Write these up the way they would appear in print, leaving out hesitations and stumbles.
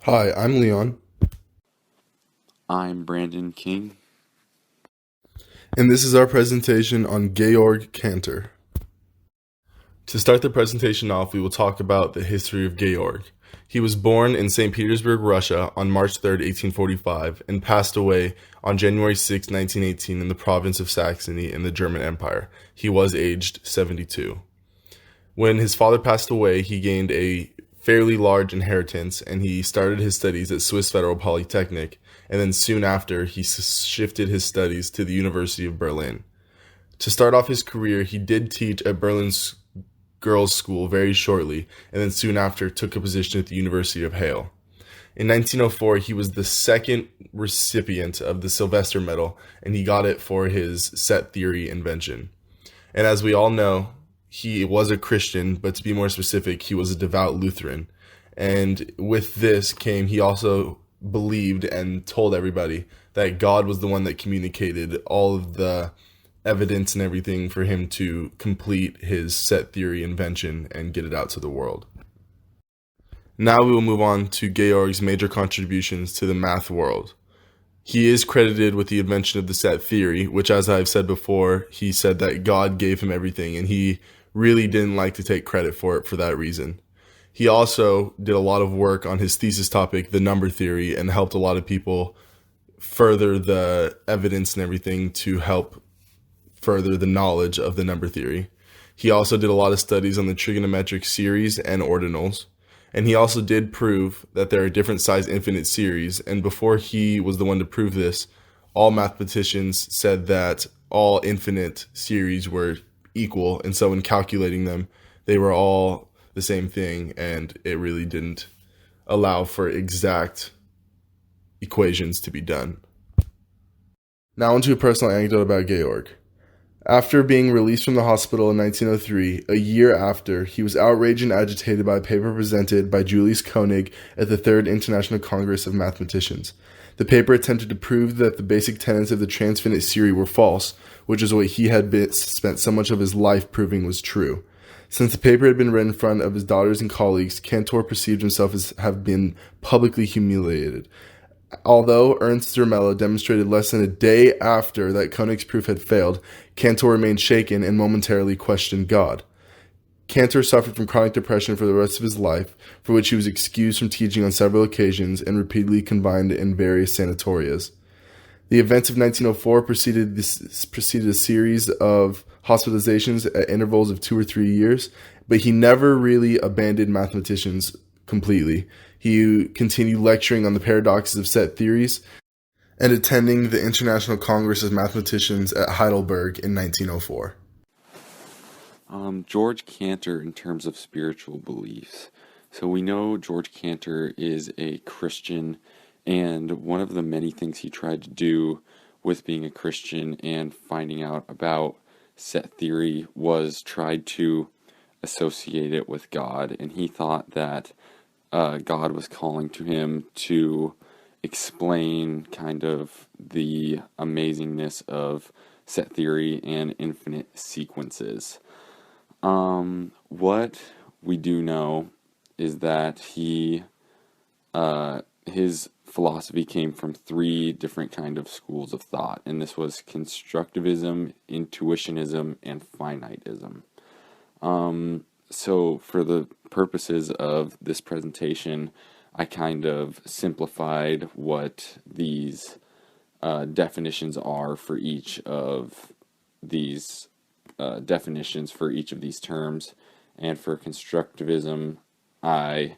Hi, I'm Leon, I'm Brandon King. and this is our presentation on Georg Cantor. To start the presentation off, we will talk about the history of Georg. He was born in St. Petersburg, Russia on March 3rd, 1845, and passed away on January 6, 1918 in the province of Saxony in the German Empire. He was aged 72. When his father passed away, he gained a fairly large inheritance and he started his studies at Swiss Federal Polytechnic, and then soon after he shifted his studies to the University of Berlin. To start off his career, he did teach at Berlin's girls' school very shortly, and then soon after took a position at the University of Halle. In 1904, he was the second recipient of the Sylvester Medal, and he got it for his set theory invention. And as we all know, he was a Christian, but to be more specific, he was a devout Lutheran. And with this came, he also believed and told everybody that God was the one that communicated all of the evidence and everything for him to complete his set theory invention and get it out to the world. Now we will move on to Georg's major contributions to the math world. He is credited with the invention of the set theory, which, as I've said before, he said that God gave him everything, and he really didn't like to take credit for it for that reason. He also did a lot of work on his thesis topic, the number theory, and helped a lot of people further the evidence and everything to help further the knowledge of the number theory. He also did a lot of studies on the trigonometric series and ordinals. And he also did prove that there are different size infinite series. And before he was the one to prove this, all mathematicians said that all infinite series were equal. And so in calculating them, they were all the same thing. And it really didn't allow for exact equations to be done. Now onto a personal anecdote about Georg. After being released from the hospital in 1903, a year after, he was outraged and agitated by a paper presented by Julius Koenig at the Third International Congress of Mathematicians. The paper attempted to prove that the basic tenets of the transfinite series were false, which is what he had spent so much of his life proving was true. Since the paper had been read in front of his daughters and colleagues, Cantor perceived himself as have been publicly humiliated. Although Ernst Zermelo demonstrated less than a day after that Koenig's proof had failed, Cantor remained shaken and momentarily questioned God. Cantor suffered from chronic depression for the rest of his life, for which he was excused from teaching on several occasions and repeatedly confined in various sanatorias. The events of 1904 preceded a series of hospitalizations at intervals of 2 or 3 years, but he never really abandoned mathematicians completely. He continued lecturing on the paradoxes of set theories and attending the International Congress of Mathematicians at Heidelberg in 1904. George Cantor in terms of spiritual beliefs. So we know George Cantor is a Christian, and one of the many things he tried to do with being a Christian and finding out about set theory was tried to associate it with God, and he thought that God was calling to him to explain kind of the amazingness of set theory and infinite sequences. What we do know is that his philosophy came from three different kind of schools of thought, and this was constructivism, intuitionism, and finitism. So for the purposes of this presentation, I kind of simplified what these definitions are for each of these definitions for each of these terms. And for constructivism, I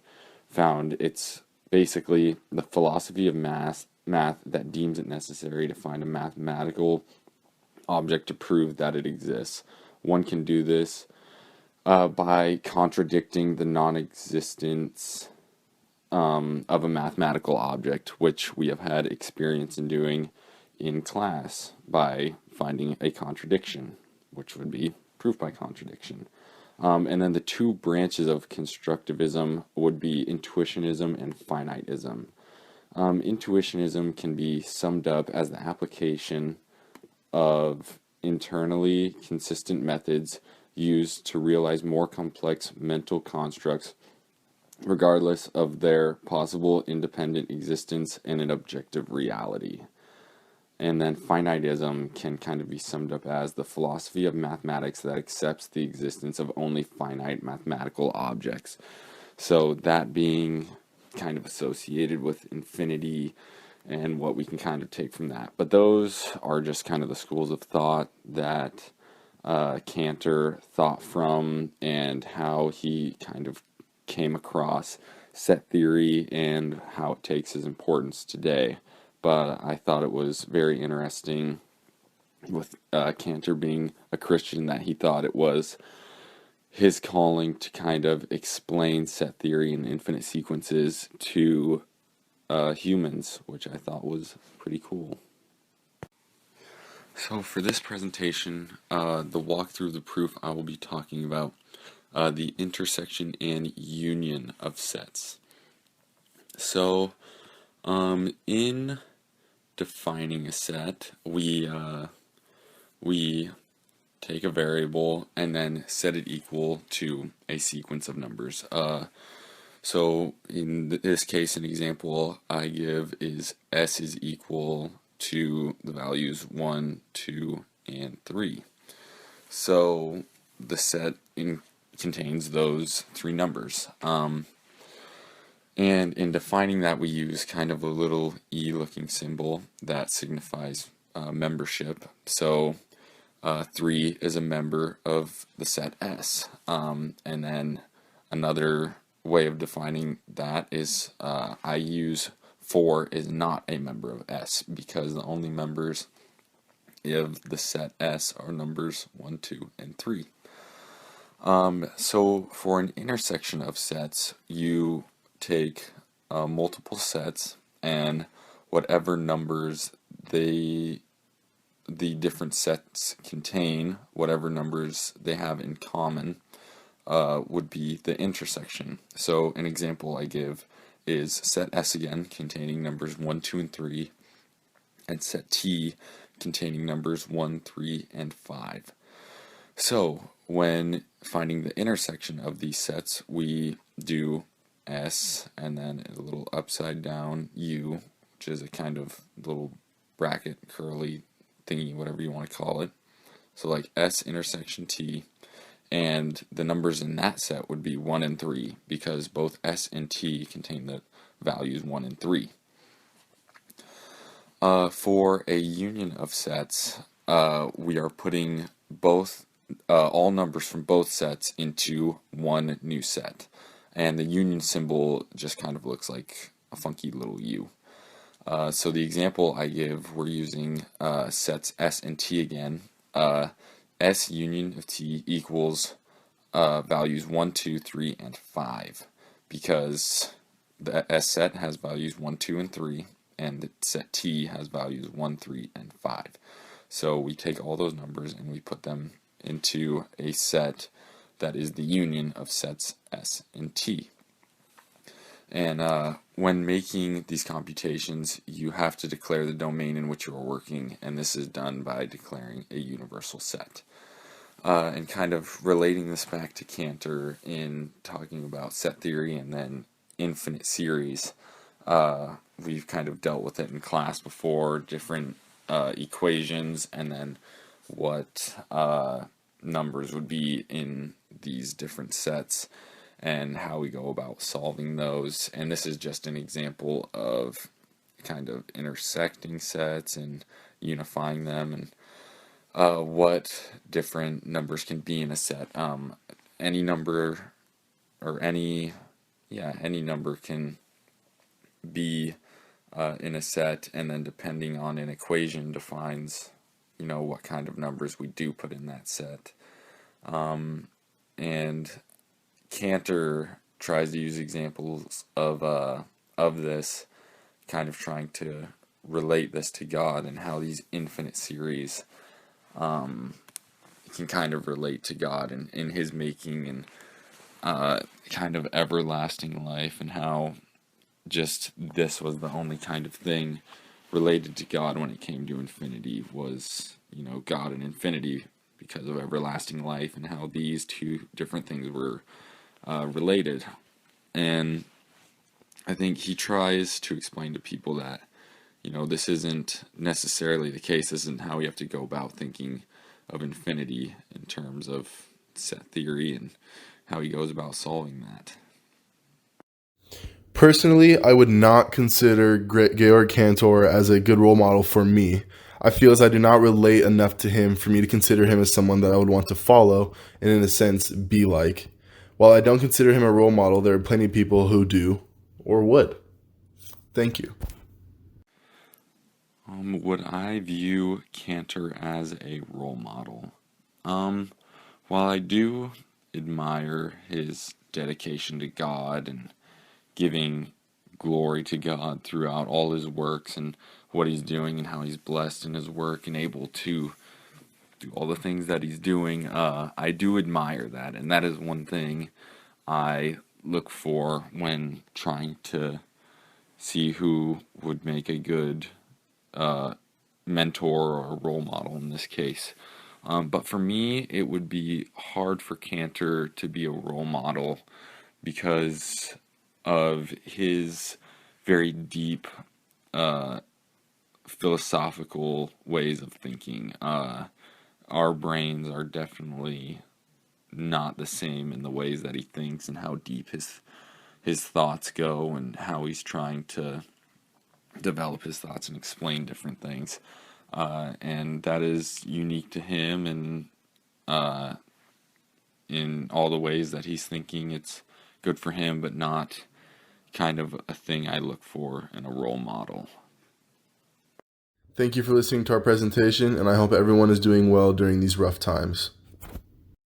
found it's basically the philosophy of math that deems it necessary to find a mathematical object to prove that it exists. One can do this by contradicting the non-existence of a mathematical object, which we have had experience in doing in class by finding a contradiction, which would be proof by contradiction. And then the two branches of constructivism would be intuitionism and finitism. Intuitionism can be summed up as the application of internally consistent methods used to realize more complex mental constructs regardless of their possible independent existence in an objective reality. And then finitism can kind of be summed up as the philosophy of mathematics that accepts the existence of only finite mathematical objects. So that being kind of associated with infinity and what we can kind of take from that. But those are just kind of the schools of thought that Cantor thought from, and how he kind of came across set theory and how it takes his importance today. But I thought it was very interesting with Cantor being a Christian, that he thought it was his calling to kind of explain set theory and infinite sequences to humans, which I thought was pretty cool. So for this presentation, the walkthrough of the proof, I will be talking about the intersection and union of sets. So in defining a set, we take a variable and then set it equal to a sequence of numbers. So in this case, an example I give is s is equal to the values 1, 2, and 3. So the set contains those three numbers. And in defining that, we use kind of a little E-looking symbol that signifies membership. So 3 is a member of the set S. And then another way of defining that is I use 4 is not a member of S, because the only members of the set S are numbers 1, 2, and 3. So for an intersection of sets, you take multiple sets, and whatever numbers the different sets contain, whatever numbers they have in common, would be the intersection. So an example I give is set S again, containing numbers 1, 2, and 3, and set T containing numbers 1, 3, and 5. So when finding the intersection of these sets, we do S and then a little upside down U, which is a kind of little bracket, curly thingy, whatever you want to call it. So like S intersection T, and the numbers in that set would be 1 and 3, because both S and T contain the values 1 and 3. For a union of sets, we are putting both all numbers from both sets into one new set, and the union symbol just kind of looks like a funky little U. So the example I give, we're using sets S and T again. S union of T equals values 1, 2, 3, and 5, because the S set has values 1, 2, and 3, and the set T has values 1, 3, and 5. So we take all those numbers and we put them into a set that is the union of sets S and T. And when making these computations, you have to declare the domain in which you are working, and this is done by declaring a universal set. And kind of relating this back to Cantor in talking about set theory and then infinite series, we've kind of dealt with it in class before, different equations, and then what numbers would be in these different sets, and how we go about solving those. And this is just an example of kind of intersecting sets and unifying them, and what different numbers can be in a set. Any number, or any number can be in a set, and then depending on an equation defines, what kind of numbers we do put in that set. And Cantor tries to use examples of this, kind of trying to relate this to God and how these infinite series can kind of relate to God and in His making, and kind of everlasting life, and how just this was the only kind of thing related to God when it came to infinity was, God and infinity, because of everlasting life, and how these two different things were related. And I think he tries to explain to people that, this isn't necessarily the case. This isn't how we have to go about thinking of infinity in terms of set theory and how he goes about solving that. Personally, I would not consider Georg Cantor as a good role model for me. I feel as I do not relate enough to him for me to consider him as someone that I would want to follow and, in a sense, be like. While I don't consider him a role model, there are plenty of people who do or would. Thank you. Would I view Cantor as a role model? While I do admire his dedication to God and giving glory to God throughout all his works and what he's doing and how he's blessed in his work and able to do all the things that he's doing, I do admire that. And that is one thing I look for when trying to see who would make a good mentor or role model in this case. But for me, it would be hard for Cantor to be a role model because of his very deep philosophical ways of thinking. Our brains are definitely not the same in the ways that he thinks and how deep his thoughts go and how he's trying to develop his thoughts and explain different things. And that is unique to him, and in all the ways that he's thinking it's good for him, but not kind of a thing I look for in a role model. Thank you for listening to our presentation, and I hope everyone is doing well during these rough times.